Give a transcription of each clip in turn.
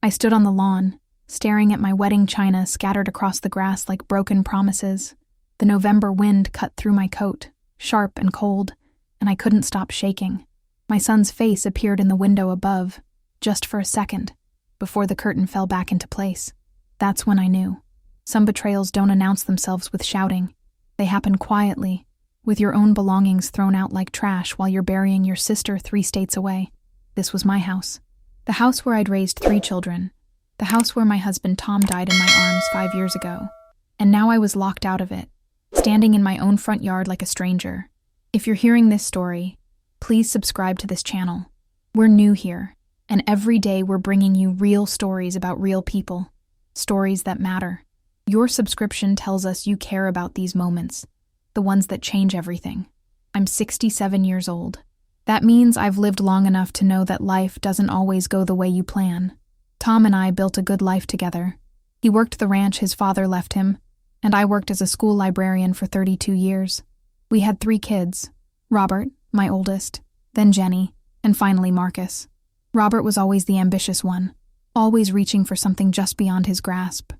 I stood on the lawn, staring at my wedding china scattered across the grass like broken promises. The November wind cut through my coat, sharp and cold, and I couldn't stop shaking. My son's face appeared in the window above, just for a second, before the curtain fell back into place. That's when I knew. Some betrayals don't announce themselves with shouting. They happen quietly, with your own belongings thrown out like trash while you're burying your sister 3 states away. This was my house. The house where I'd raised 3 children. The house where my husband Tom died in my arms 5 years ago. And now I was locked out of it, standing in my own front yard like a stranger. If you're hearing this story, please subscribe to this channel. We're new here, and every day we're bringing you real stories about real people. Stories that matter. Your subscription tells us you care about these moments, the ones that change everything. I'm 67 years old. That means I've lived long enough to know that life doesn't always go the way you plan. Tom and I built a good life together. He worked the ranch his father left him, and I worked as a school librarian for 32 years. We had 3 kids, Robert, my oldest, then Jenny, and finally Marcus. Robert was always the ambitious one, always reaching for something just beyond his grasp.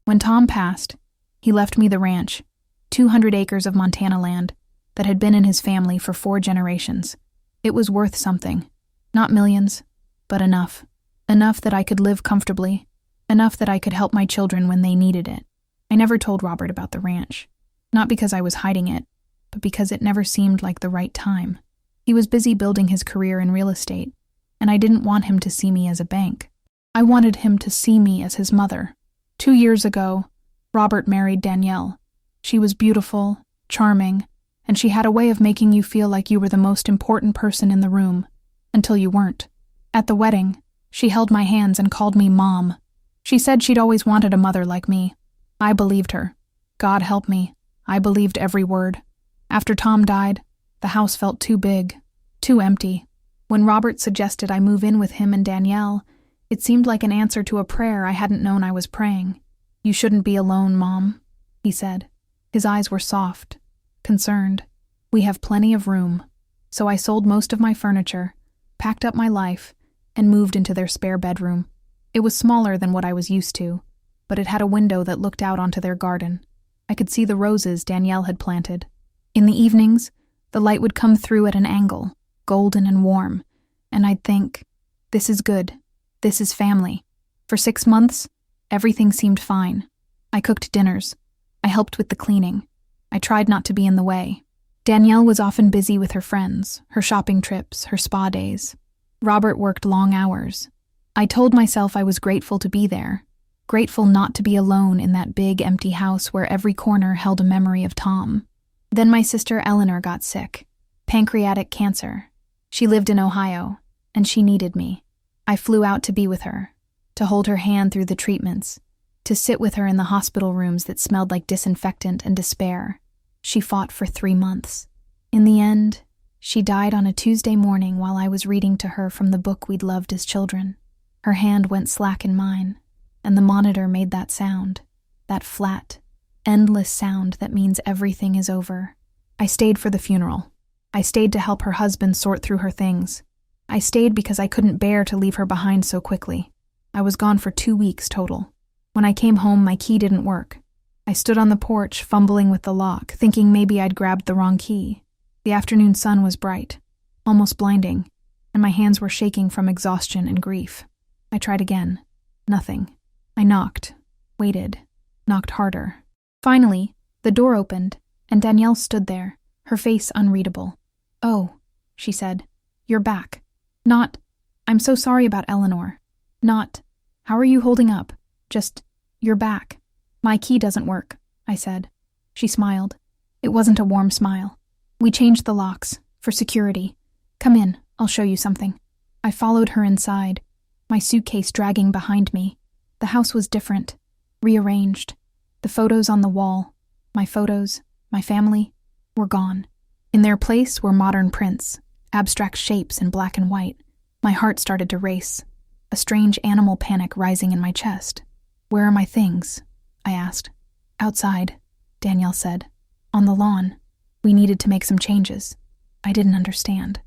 When Tom passed, he left me the ranch, 200 acres of Montana land that had been in his family for 4 generations. It was worth something. Not millions, but enough. Enough that I could live comfortably. Enough that I could help my children when they needed it. I never told Robert about the ranch. Not because I was hiding it, but because it never seemed like the right time. He was busy building his career in real estate, and I didn't want him to see me as a bank. I wanted him to see me as his mother. 2 years ago, Robert married Danielle. She was beautiful, charming, and she had a way of making you feel like you were the most important person in the room, until you weren't. At the wedding, she held my hands and called me Mom. She said she'd always wanted a mother like me. I believed her. God help me, I believed every word. After Tom died, the house felt too big, too empty. When Robert suggested I move in with him and Danielle, it seemed like an answer to a prayer I hadn't known I was praying. "You shouldn't be alone, Mom," he said. His eyes were soft, concerned. "We have plenty of room." So I sold most of my furniture, packed up my life, and moved into their spare bedroom. It was smaller than what I was used to, but it had a window that looked out onto their garden. I could see the roses Danielle had planted. In the evenings, the light would come through at an angle, golden and warm, and I'd think, this is good. This is family. For 6 months, everything seemed fine. I cooked dinners. I helped with the cleaning. I tried not to be in the way. Danielle was often busy with her friends, her shopping trips, her spa days. Robert worked long hours. I told myself I was grateful to be there, grateful not to be alone in that big, empty house where every corner held a memory of Tom. Then my sister Eleanor got sick. Pancreatic cancer. She lived in Ohio, and she needed me. I flew out to be with her, to hold her hand through the treatments, to sit with her in the hospital rooms that smelled like disinfectant and despair. She fought for 3 months. In the end, she died on a Tuesday morning while I was reading to her from the book we'd loved as children. Her hand went slack in mine, and the monitor made that sound, that flat, endless sound that means everything is over. I stayed for the funeral. I stayed to help her husband sort through her things. I stayed because I couldn't bear to leave her behind so quickly. I was gone for 2 weeks total. When I came home, my key didn't work. I stood on the porch, fumbling with the lock, thinking maybe I'd grabbed the wrong key. The afternoon sun was bright, almost blinding, and my hands were shaking from exhaustion and grief. I tried again. Nothing. I knocked, waited, knocked harder. Finally, the door opened, and Danielle stood there, her face unreadable. "Oh," she said, "you're back. Not, 'I'm so sorry about Eleanor.' Not, 'How are you holding up?' Just, 'You're back.' 'My key doesn't work,' I said. She smiled. It wasn't a warm smile. "We changed the locks, for security. Come in, I'll show you something." I followed her inside, my suitcase dragging behind me. The house was different, rearranged. The photos on the wall, my photos, my family, were gone. In their place were modern prints, abstract shapes in black and white. My heart started to race, a strange animal panic rising in my chest. "Where are my things?" I asked. "Outside," Danielle said. "On the lawn. We needed to make some changes." I didn't understand.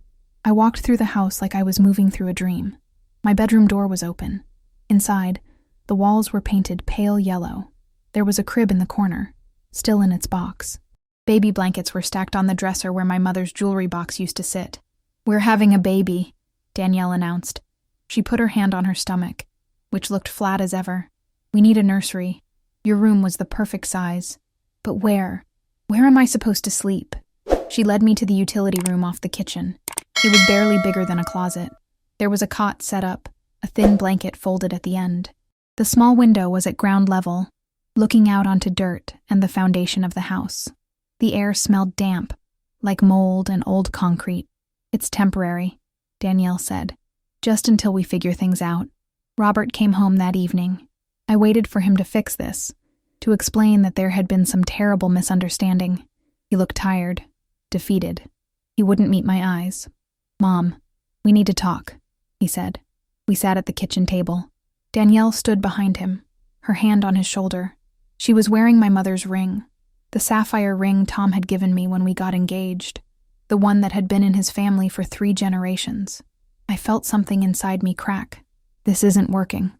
I walked through the house like I was moving through a dream. My bedroom door was open. Inside, the walls were painted pale yellow. There was a crib in the corner, still in its box. Baby blankets were stacked on the dresser where my mother's jewelry box used to sit. "We're having a baby," Danielle announced. She put her hand on her stomach, which looked flat as ever. "We need a nursery. Your room was the perfect size. But where? Where am I supposed to sleep?" She led me to the utility room off the kitchen. It was barely bigger than a closet. There was a cot set up, a thin blanket folded at the end. The small window was at ground level, looking out onto dirt and the foundation of the house. The air smelled damp, like mold and old concrete. "It's temporary," Danielle said, "just until we figure things out." Robert came home that evening. I waited for him to fix this, to explain that there had been some terrible misunderstanding. He looked tired, defeated. He wouldn't meet my eyes. "Mom, we need to talk," he said. We sat at the kitchen table. Danielle stood behind him, her hand on his shoulder. She was wearing my mother's ring, the sapphire ring Tom had given me when we got engaged, the one that had been in his family for 3 generations. I felt something inside me crack. "This isn't working,"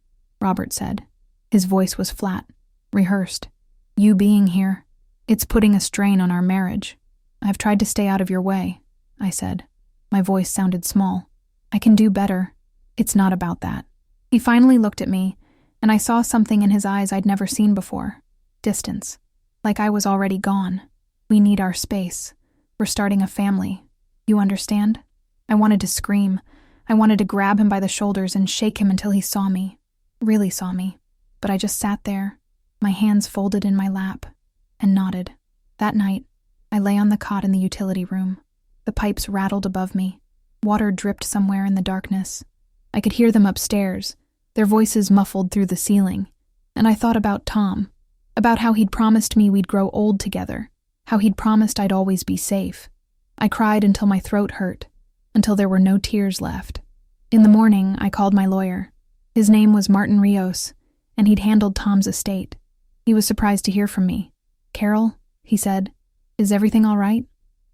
Robert said. His voice was flat, rehearsed. "You being here, it's putting a strain on our marriage." "I've tried to stay out of your way," I said. My voice sounded small. "I can do better. It's not about that." He finally looked at me, and I saw something in his eyes I'd never seen before. Distance. Like I was already gone. "We need our space. We're starting a family. You understand?" I wanted to scream. I wanted to grab him by the shoulders and shake him until he saw me. Really saw me. But I just sat there, my hands folded in my lap, and nodded. That night, I lay on the cot in the utility room. The pipes rattled above me. Water dripped somewhere in the darkness. I could hear them upstairs, their voices muffled through the ceiling. And I thought about Tom, about how he'd promised me we'd grow old together, how he'd promised I'd always be safe. I cried until my throat hurt, until there were no tears left. In the morning, I called my lawyer. His name was Martin Rios, and he'd handled Tom's estate. He was surprised to hear from me. "Carol," he said, "is everything all right?"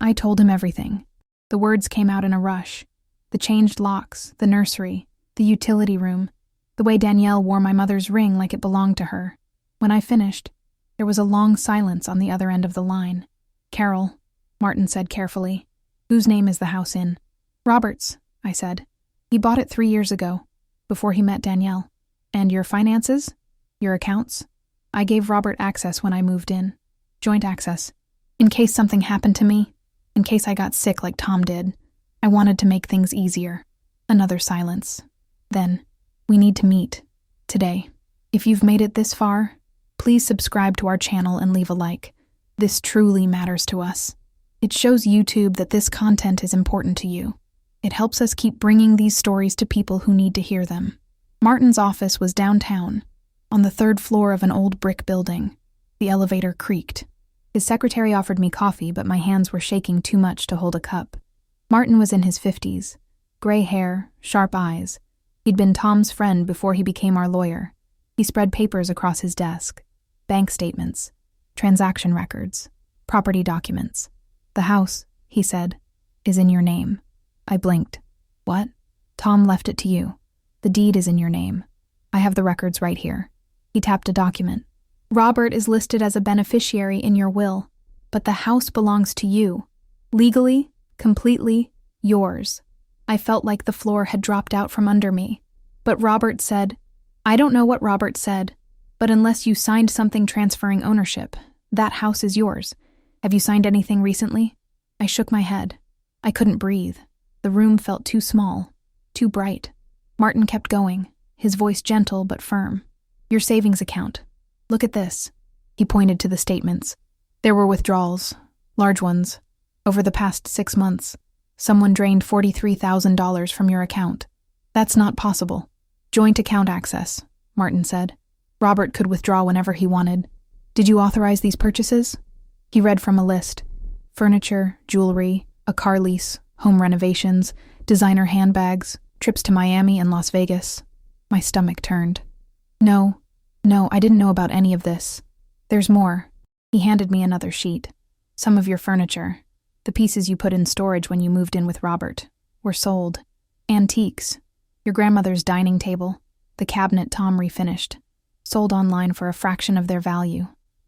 I told him everything. The words came out in a rush. The changed locks, the nursery, the utility room, the way Danielle wore my mother's ring like it belonged to her. When I finished, there was a long silence on the other end of the line. "Carol," Martin said carefully, "whose name is the house in?" "Robert's," I said. "He bought it 3 years ago, before he met Danielle." "And your finances? Your accounts?" "I gave Robert access when I moved in. Joint access. In case something happened to me, in case I got sick like Tom did. I wanted to make things easier." Another silence. Then, "We need to meet. Today. If you've made it this far, please subscribe to our channel and leave a like. This truly matters to us. It shows YouTube that this content is important to you. It helps us keep bringing these stories to people who need to hear them." Martin's office was downtown, on the 3rd floor of an old brick building. The elevator creaked. His secretary offered me coffee, but my hands were shaking too much to hold a cup. Martin was in his 50s, gray hair, sharp eyes. He'd been Tom's friend before he became our lawyer. He spread papers across his desk. Bank statements, transaction records, property documents. "The house," he said, "is in your name." I blinked. "What?" "Tom left it to you. The deed is in your name. I have the records right here." He tapped a document. "Robert is listed as a beneficiary in your will, but the house belongs to you. Legally, completely, yours." I felt like the floor had dropped out from under me. But Robert said, "I don't know what Robert said, but unless you signed something transferring ownership, that house is yours. Have you signed anything recently?" I shook my head. I couldn't breathe. The room felt too small, too bright. Martin kept going, his voice gentle but firm. "Your savings account. Look at this." He pointed to the statements. There were withdrawals, large ones. Over the past 6 months, someone drained $43,000 from your account. "That's not possible." "Joint account access," Martin said. "Robert could withdraw whenever he wanted. Did you authorize these purchases?" He read from a list. Furniture, jewelry, a car lease, home renovations, designer handbags, trips to Miami and Las Vegas. My stomach turned. No, I didn't know about any of this. There's more." He handed me another sheet. "Some of your furniture, the pieces you put in storage when you moved in with Robert, were sold. Antiques. Your grandmother's dining table, The cabinet Tom refinished, sold online for a fraction of their value.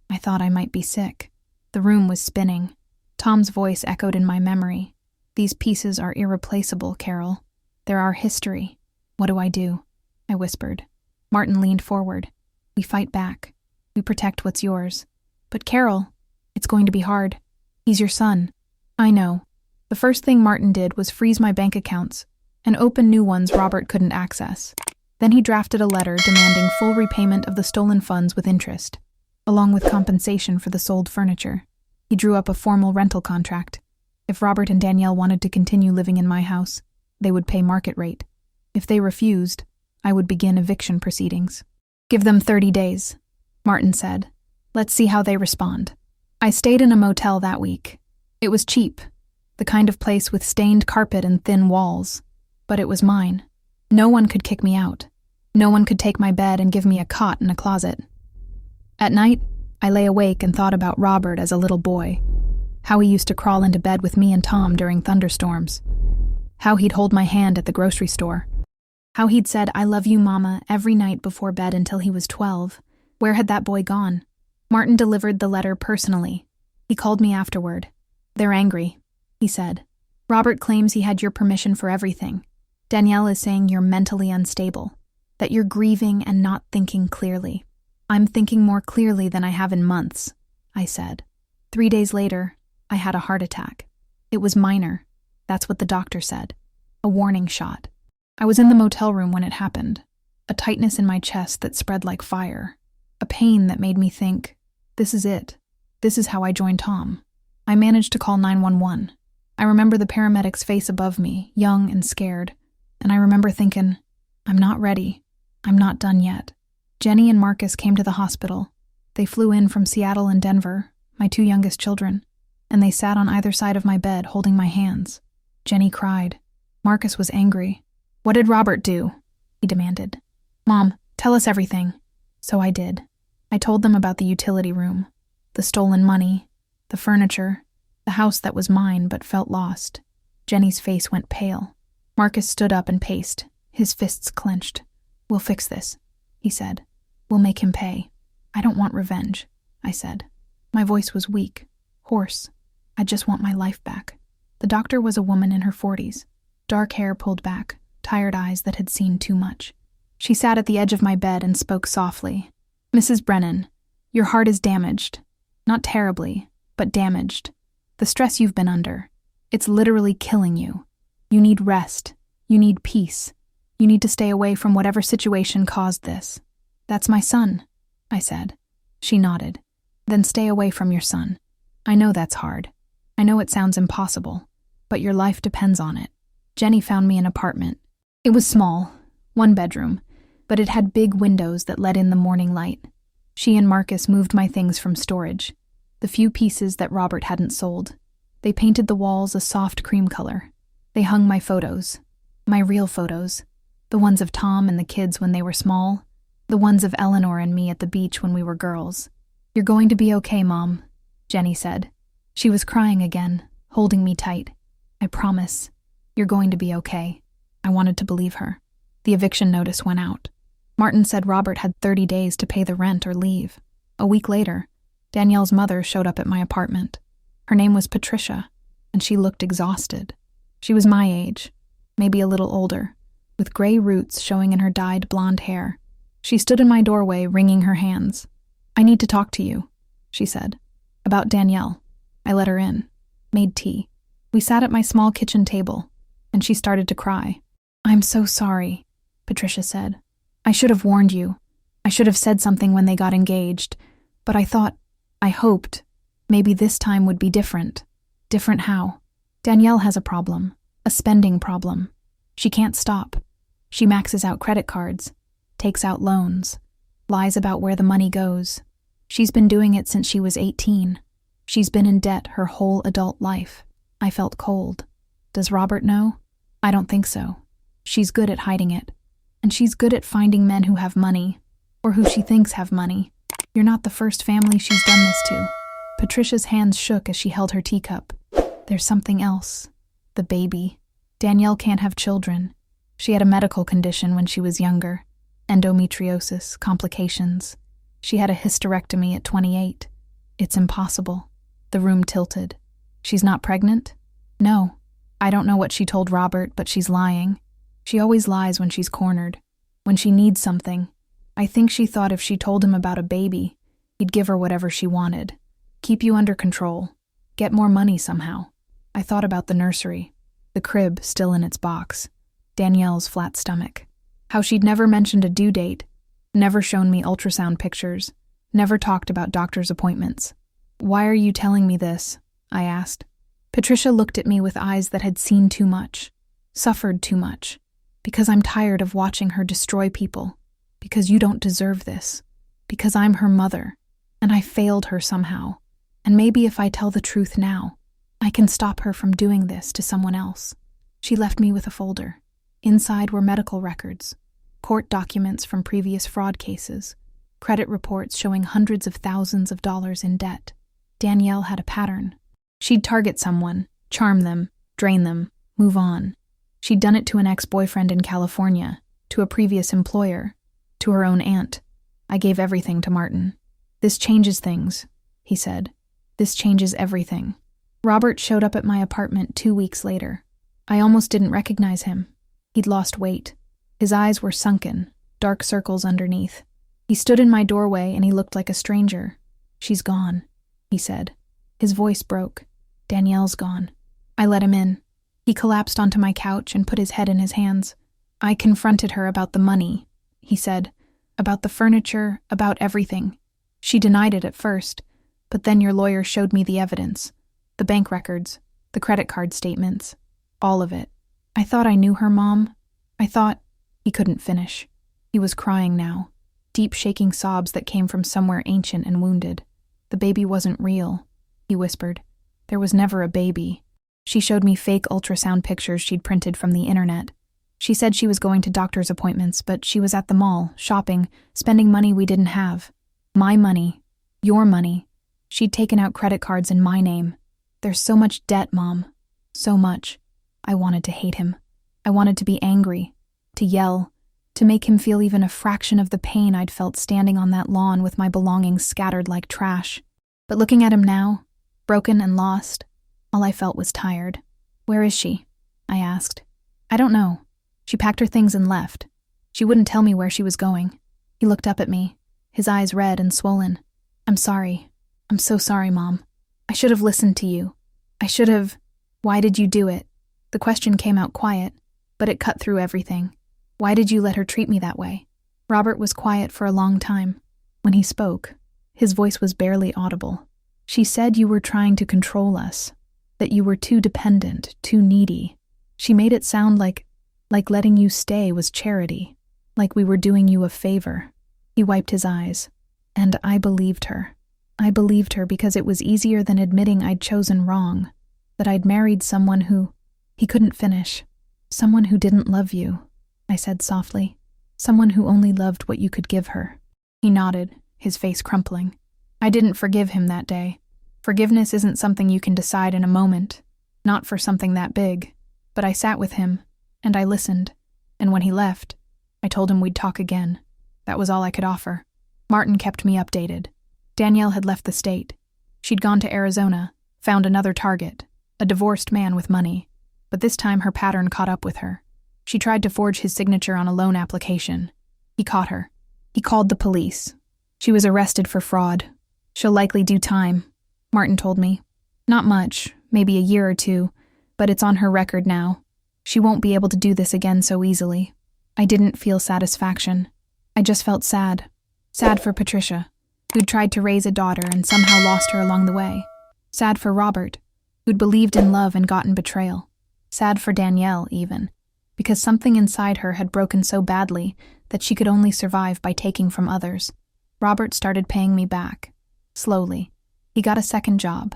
I thought I might be sick. The room was spinning. Tom's voice echoed in my memory. These pieces are irreplaceable, Carol. They're our history. What do I do? I whispered. Martin leaned forward. We fight back. We protect what's yours. But Carol, it's going to be hard. He's your son. I know. The first thing Martin did was freeze my bank accounts and open new ones Robert couldn't access. Then he drafted a letter demanding full repayment of the stolen funds with interest, along with compensation for the sold furniture. He drew up a formal rental contract. If Robert and Danielle wanted to continue living in my house, they would pay market rate. If they refused, I would begin eviction proceedings. Give them 30 days, Martin said. Let's see how they respond. I stayed in a motel that week. It was cheap, the kind of place with stained carpet and thin walls. But it was mine. No one could kick me out. No one could take my bed and give me a cot in a closet. At night, I lay awake and thought about Robert as a little boy. How he used to crawl into bed with me and Tom during thunderstorms. How he'd hold my hand at the grocery store. How he'd said, "I love you, Mama," every night before bed until he was 12. Where had that boy gone? Martin delivered the letter personally. He called me afterward. They're angry, he said. Robert claims he had your permission for everything. Danielle is saying you're mentally unstable, that you're grieving and not thinking clearly. I'm thinking more clearly than I have in months, I said. 3 days later, I had a heart attack. It was minor. That's what the doctor said. A warning shot. I was in the motel room when it happened. A tightness in my chest that spread like fire. A pain that made me think, this is it. This is how I joined Tom. I managed to call 911. I remember the paramedic's face above me, young and scared. And I remember thinking, I'm not ready. I'm not done yet. Jenny and Marcus came to the hospital. They flew in from Seattle and Denver, my 2 youngest children, and they sat on either side of my bed holding my hands. Jenny cried. Marcus was angry. What did Robert do? He demanded. Mom, tell us everything. So I did. I told them about the utility room, the stolen money, the furniture, the house that was mine but felt lost. Jenny's face went pale. Marcus stood up and paced, his fists clenched. We'll fix this, he said. We'll make him pay. I don't want revenge, I said. My voice was weak, hoarse. I just want my life back. The doctor was a woman in her 40s, dark hair pulled back, tired eyes that had seen too much. She sat at the edge of my bed and spoke softly. Mrs. Brennan, your heart is damaged. Not terribly, but damaged. The stress you've been under. It's literally killing you. You need rest. You need peace. You need to stay away from whatever situation caused this. That's my son, I said. She nodded. Then stay away from your son. I know that's hard. I know it sounds impossible, but your life depends on it. Jenny found me an apartment. It was small, 1 bedroom, but it had big windows that let in the morning light. She and Marcus moved my things from storage, the few pieces that Robert hadn't sold. They painted the walls a soft cream color. They hung my photos, my real photos, the ones of Tom and the kids when they were small, the ones of Eleanor and me at the beach when we were girls. You're going to be okay, Mom, Jenny said. She was crying again, holding me tight. I promise. You're going to be okay. I wanted to believe her. The eviction notice went out. Martin said Robert had 30 days to pay the rent or leave. A week later, Danielle's mother showed up at my apartment. Her name was Patricia, and she looked exhausted. She was my age, maybe a little older, with gray roots showing in her dyed blonde hair. She stood in my doorway, wringing her hands. I need to talk to you, she said. About Danielle. I let her in, made tea. We sat at my small kitchen table, and she started to cry. I'm so sorry, Patricia said. I should have warned you. I should have said something when they got engaged, but I hoped, maybe this time would be different. Different how? Danielle has a problem, a spending problem. She can't stop. She maxes out credit cards, takes out loans, lies about where the money goes. She's been doing it since she was 18. She's been in debt her whole adult life. I felt cold. Does Robert know? I don't think so. She's good at hiding it. And she's good at finding men who have money, or who she thinks have money. You're not the first family she's done this to. Patricia's hands shook as she held her teacup. There's something else. The baby. Danielle can't have children. She had a medical condition when she was younger. Endometriosis, complications. She had a hysterectomy at 28. It's impossible. The room tilted. She's not pregnant? No. I don't know what she told Robert, but she's lying. She always lies when she's cornered. When she needs something. I think she thought if she told him about a baby, he'd give her whatever she wanted. Keep you under control. Get more money somehow. I thought about the nursery. The crib still in its box. Danielle's flat stomach. How she'd never mentioned a due date. Never shown me ultrasound pictures. Never talked about doctor's appointments. Why are you telling me this? I asked. Patricia looked at me with eyes that had seen too much. Suffered too much. Because I'm tired of watching her destroy people. Because you don't deserve this. Because I'm her mother. And I failed her somehow. And maybe if I tell the truth now, I can stop her from doing this to someone else. She left me with a folder. Inside were medical records, court documents from previous fraud cases, credit reports showing hundreds of thousands of dollars in debt. Danielle had a pattern. She'd target someone, charm them, drain them, move on. She'd done it to an ex-boyfriend in California, to a previous employer, to her own aunt. I gave everything to Martin. This changes things, he said. This changes everything. Robert showed up at my apartment 2 weeks later. I almost didn't recognize him. He'd lost weight. His eyes were sunken, dark circles underneath. He stood in my doorway and he looked like a stranger. She's gone, he said. His voice broke. Danielle's gone. I let him in. He collapsed onto my couch and put his head in his hands. I confronted her about the money, he said. About the furniture, about everything. She denied it at first, but then your lawyer showed me the evidence. The bank records, the credit card statements, all of it. I thought I knew her, Mom. I thought... He couldn't finish. He was crying now. Deep shaking sobs that came from somewhere ancient and wounded. The baby wasn't real, he whispered. There was never a baby. She showed me fake ultrasound pictures she'd printed from the internet. She said she was going to doctor's appointments, but she was at the mall, shopping, spending money we didn't have. My money. Your money. She'd taken out credit cards in my name. There's so much debt, Mom. So much. I wanted to hate him. I wanted to be angry. To yell. To make him feel even a fraction of the pain I'd felt standing on that lawn with my belongings scattered like trash. But looking at him now, broken and lost, all I felt was tired. Where is she? I asked. I don't know. She packed her things and left. She wouldn't tell me where she was going. He looked up at me, his eyes red and swollen. I'm sorry. I'm so sorry, Mom. I should have listened to you. I should have... Why did you do it? The question came out quiet, but it cut through everything. Why did you let her treat me that way? Robert was quiet for a long time. When he spoke, his voice was barely audible. She said you were trying to control us, that you were too dependent, too needy. She made it sound like letting you stay was charity, like we were doing you a favor. He wiped his eyes. And I believed her. I believed her because it was easier than admitting I'd chosen wrong, that I'd married someone who... He couldn't finish. Someone who didn't love you, I said softly. Someone who only loved what you could give her. He nodded, his face crumpling. I didn't forgive him that day. Forgiveness isn't something you can decide in a moment, not for something that big. But I sat with him, and I listened, and when he left, I told him we'd talk again. That was all I could offer. Martin kept me updated. Danielle had left the state. She'd gone to Arizona, found another target, a divorced man with money. But this time her pattern caught up with her. She tried to forge his signature on a loan application. He caught her. He called the police. She was arrested for fraud. She'll likely do time, Martin told me. Not much, maybe a year or 2, but it's on her record now. She won't be able to do this again so easily. I didn't feel satisfaction. I just felt sad. Sad for Patricia, who'd tried to raise a daughter and somehow lost her along the way. Sad for Robert, who'd believed in love and gotten betrayal. Sad for Danielle, even, because something inside her had broken so badly that she could only survive by taking from others. Robert started paying me back. Slowly. He got a second job.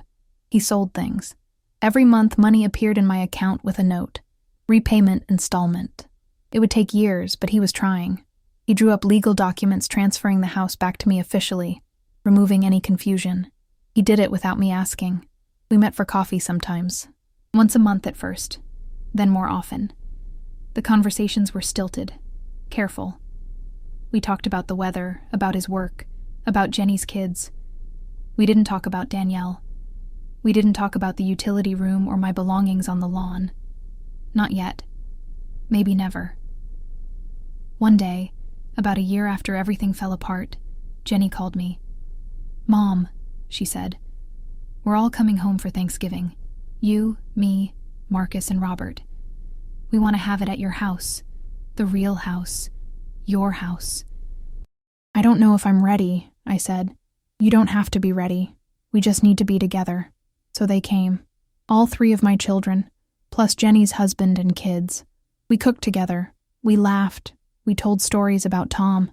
He sold things. Every month, money appeared in my account with a note. Repayment installment. It would take years, but he was trying. He drew up legal documents transferring the house back to me officially, removing any confusion. He did it without me asking. We met for coffee sometimes. Once a month at first, then more often. The conversations were stilted, careful. We talked about the weather, about his work, about Jenny's kids. We didn't talk about Danielle. We didn't talk about the utility room or my belongings on the lawn. Not yet. Maybe never. One day, about a year after everything fell apart, Jenny called me. "Mom," she said, "we're all coming home for Thanksgiving. You, me, Marcus, and Robert. We want to have it at your house. The real house. Your house." "I don't know if I'm ready," I said. "You don't have to be ready. We just need to be together." So they came. All 3 of my children, plus Jenny's husband and kids. We cooked together. We laughed. We told stories about Tom.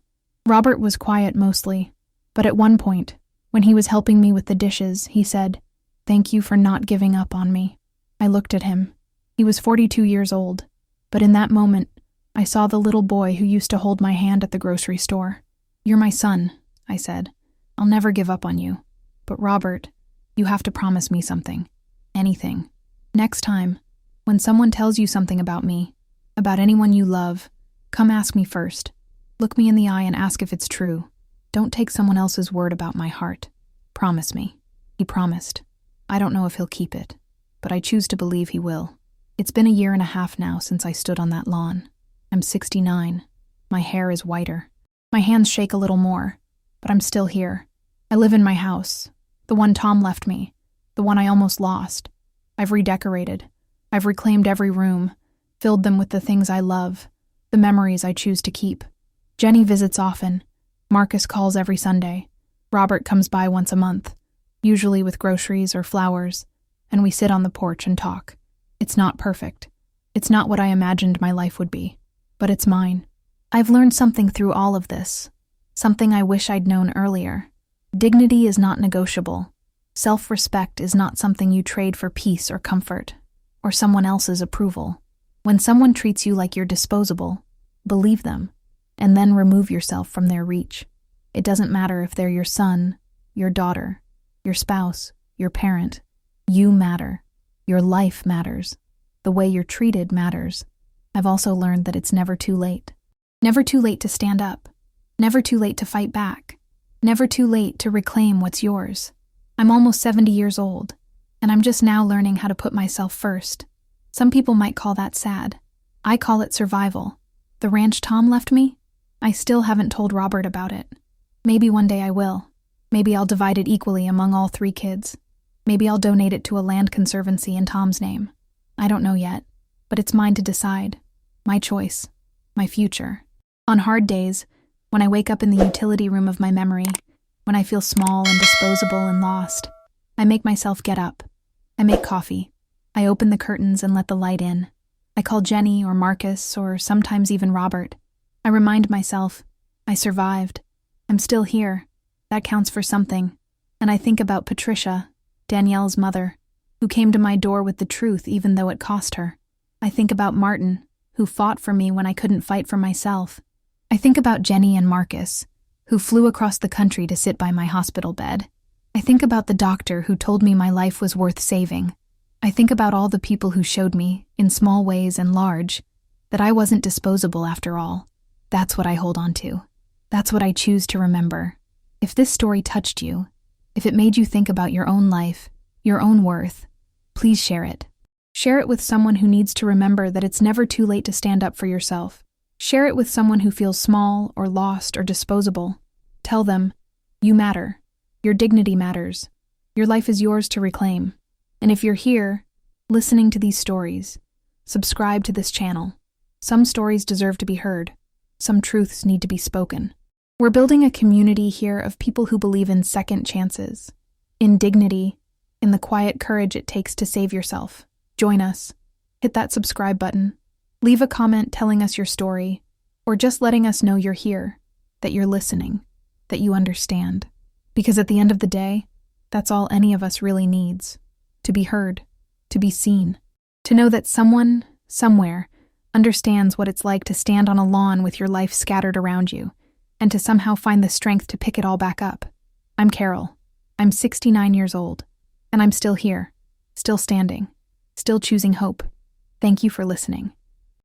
Robert was quiet mostly, but at one point, when he was helping me with the dishes, he said, "Thank you for not giving up on me." I looked at him. He was 42 years old, but in that moment, I saw the little boy who used to hold my hand at the grocery store. "You're my son," I said. "I'll never give up on you. But Robert, you have to promise me something. Anything. Next time, when someone tells you something about me, about anyone you love, come ask me first. Look me in the eye and ask if it's true. Don't take someone else's word about my heart. Promise me." He promised. I don't know if he'll keep it, but I choose to believe he will. It's been a year and a half now since I stood on that lawn. I'm 69. My hair is whiter. My hands shake a little more, but I'm still here. I live in my house, the one Tom left me, the one I almost lost. I've redecorated. I've reclaimed every room, filled them with the things I love, the memories I choose to keep. Jenny visits often. Marcus calls every Sunday. Robert comes by once a month, usually with groceries or flowers, and we sit on the porch and talk. It's not perfect. It's not what I imagined my life would be, but it's mine. I've learned something through all of this, something I wish I'd known earlier. Dignity is not negotiable. Self-respect is not something you trade for peace or comfort, or someone else's approval. When someone treats you like you're disposable, believe them, and then remove yourself from their reach. It doesn't matter if they're your son, your daughter, your spouse, your parent. You matter. Your life matters. The way you're treated matters. I've also learned that it's never too late. Never too late to stand up. Never too late to fight back. Never too late to reclaim what's yours. I'm almost 70 years old, and I'm just now learning how to put myself first. Some people might call that sad. I call it survival. The ranch Tom left me? I still haven't told Robert about it. Maybe one day I will. Maybe I'll divide it equally among all 3 kids. Maybe I'll donate it to a land conservancy in Tom's name. I don't know yet, but it's mine to decide. My choice. My future. On hard days, when I wake up in the utility room of my memory, when I feel small and disposable and lost, I make myself get up. I make coffee. I open the curtains and let the light in. I call Jenny or Marcus or sometimes even Robert. I remind myself, I survived. I'm still here. That counts for something. And I think about Patricia, Danielle's mother, who came to my door with the truth even though it cost her. I think about Martin, who fought for me when I couldn't fight for myself. I think about Jenny and Marcus, who flew across the country to sit by my hospital bed. I think about the doctor who told me my life was worth saving. I think about all the people who showed me, in small ways and large, that I wasn't disposable after all. That's what I hold on to. That's what I choose to remember. If this story touched you, if it made you think about your own life, your own worth, please share it. Share it with someone who needs to remember that it's never too late to stand up for yourself. Share it with someone who feels small or lost or disposable. Tell them, you matter. Your dignity matters. Your life is yours to reclaim. And if you're here, listening to these stories, subscribe to this channel. Some stories deserve to be heard. Some truths need to be spoken. We're building a community here of people who believe in second chances, in dignity, in the quiet courage it takes to save yourself. Join us. Hit that subscribe button. Leave a comment telling us your story, or just letting us know you're here, that you're listening, that you understand. Because at the end of the day, that's all any of us really needs. To be heard, to be seen, to know that someone, somewhere, understands what it's like to stand on a lawn with your life scattered around you, and to somehow find the strength to pick it all back up. I'm Carol. I'm 69 years old, and I'm still here, still standing, still choosing hope. Thank you for listening.